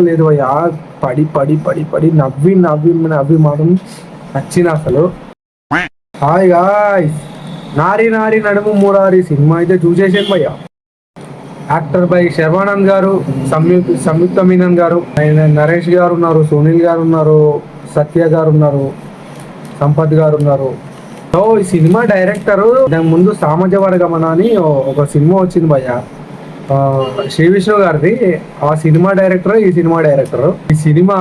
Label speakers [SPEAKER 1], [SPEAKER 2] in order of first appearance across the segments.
[SPEAKER 1] లేదు భయ్యా. పడి పడి పడి పడి నవ్వి నవ్వి నవ్వి మాత్రం నచ్చిన అసలు. హాయ్ గాయ్స్, నారి నారి నడుము మూరారి సినిమా అయితే చూసేసాను భయ్యా. యాక్టర్ బై శర్వానంద్ గారు, సంయుక్త మీనన్ గారు, నరేష్ గారు ఉన్నారు, సునీల్ గారు ఉన్నారు, సత్య గారు ఉన్నారు, సంపత్ గారు ఉన్నారు. సో ఈ సినిమా డైరెక్టర్ దాని ముందు సామజవర గమన అని ఒక సినిమా వచ్చింది భయ్య, శ్రీ విష్ణు గారిది. ఆ సినిమా డైరెక్టర్ ఈ సినిమా డైరెక్టర్. ఈ సినిమా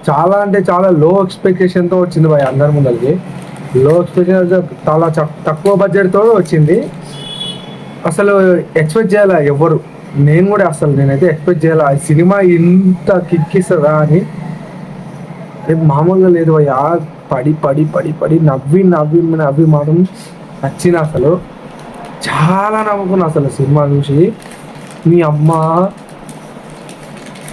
[SPEAKER 1] చాలా అంటే చాలా లో ఎక్స్పెక్టేషన్ తో వచ్చింది భయ్య. అందరి ముందరికి లో ఎక్స్పెక్టేషన్, చాలా తక్కువ బడ్జెట్ తో వచ్చింది. అసలు ఎక్స్పెక్ట్ చేయాలా ఎవరు, నేను కూడా అసలు నేనైతే ఎక్స్పెక్ట్ చేయాలా ఈ సినిమా ఇంత కిక్కిస్తుందా అని. మామూలుగా లేదు భయ్యా. పడి పడి పడి పడి నవ్వి నవ్వి నవ్వి మాత్రం నచ్చిన అసలు. చాలా నవ్వుకున్నా అసలు సినిమా చూసి. మీ అమ్మ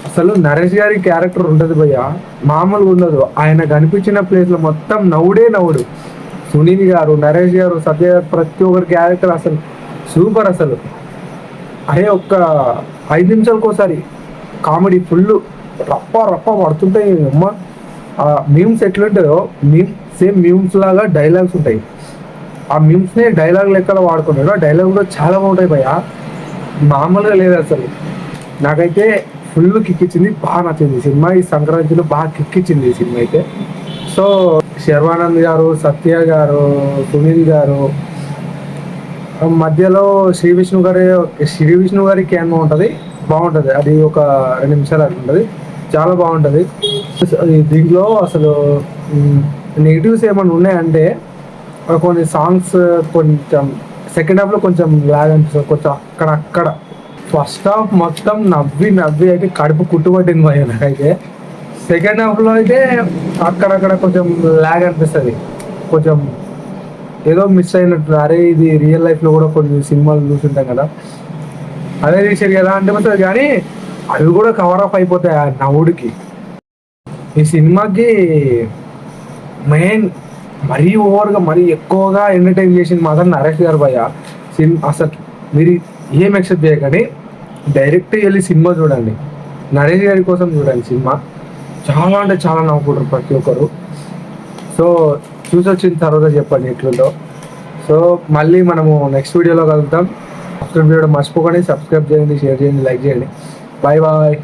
[SPEAKER 1] అసలు నరేష్ గారి క్యారెక్టర్ ఉంటుంది భయ్యా, మామూలుగా ఉండదు. ఆయన కనిపించిన ప్లేస్లో మొత్తం నవ్వుడే నవ్వుడు. సునీల్ గారు, నరేష్ గారు, సత్య గారు, ప్రతి ఒక్కరి క్యారెక్టర్ అసలు సూపర్ అసలు. అరే ఒక్క 5 నిమిషాలకు ఒకసారి కామెడీ ఫుల్ రప్ప రప్ప పడుతుంటాయి అమ్మ. మీమ్స్ ఎట్లుంటాయో సేమ్ మీమ్స్ లాగా డైలాగ్స్ ఉంటాయి. ఆ మీమ్స్ని డైలాగ్ లెక్కలో వాడుకుంటాడు. ఆ డైలాగ్ కూడా చాలా బాగుంటాయి భయ్యా, మామూలుగా లేదు అసలు. నాకైతే ఫుల్ కిక్కిచ్చింది, బాగా నచ్చింది సినిమా. ఈ సంక్రాంతిలో బాగా కిక్కిచ్చింది ఈ సినిమా అయితే. సో శర్వానంద్ గారు, సత్య గారు, సునీల్ గారు, మధ్యలో శ్రీ విష్ణు గారి క్యాన్ ఉంటుంది, బాగుంటుంది. అది ఒక 2 నిమిషాలు అట్లా ఉంటుంది, చాలా బాగుంటుంది. దీంట్లో అసలు నెగిటివ్స్ ఏమైనా ఉన్నాయంటే కొన్ని సాంగ్స్ కొంచెం సెకండ్ హాఫ్లో కొంచెం లాగ్ అనిపిస్తుంది, కొంచెం అక్కడ. ఫస్ట్ హాఫ్ మొత్తం నవ్వి నవ్వి అయితే కడుపు కుట్టుబట్టింది భయ్య నాకైతే. సెకండ్ హాఫ్లో అయితే అక్కడక్కడ కొంచెం లాగ్ అనిపిస్తుంది, కొంచెం ఏదో మిస్ అయినట్టు. అరే ఇది రియల్ లైఫ్లో కూడా కొన్ని సినిమాలు చూస్తుంటాం కదా, అదే తీసారు కదా అనిపిస్తుంది. కానీ అవి కూడా కవర్ అప్ అయిపోతాయి ఆ నవ్వుడికి. ఈ సినిమాకి మెయిన్ మరీ ఓవర్గా మరీ ఎక్కువగా ఎంటర్టైన్ చేసింది మాత్రం నరేష్ గారు భయ్య. అసలు మీరు ఏం ఎక్సెప్ట్ చేయకండి, డైరెక్ట్ వెళ్ళి సినిమా చూడండి, నరేష్ గారి కోసం చూడండి సినిమా. చాలా అంటే చాలా నవ్వుకుంటారు ప్రతి ఒక్కరు. సో చూసి వచ్చిన తర్వాత చెప్పండి ఎట్లుందో. సో మళ్ళీ మనము నెక్స్ట్ వీడియోలో కలుగుతాం. సబ్స్క్రైబ్ చేయడం మర్చిపోకండి, సబ్స్క్రైబ్ చేయండి, షేర్ చేయండి, లైక్ చేయండి. Bye bye.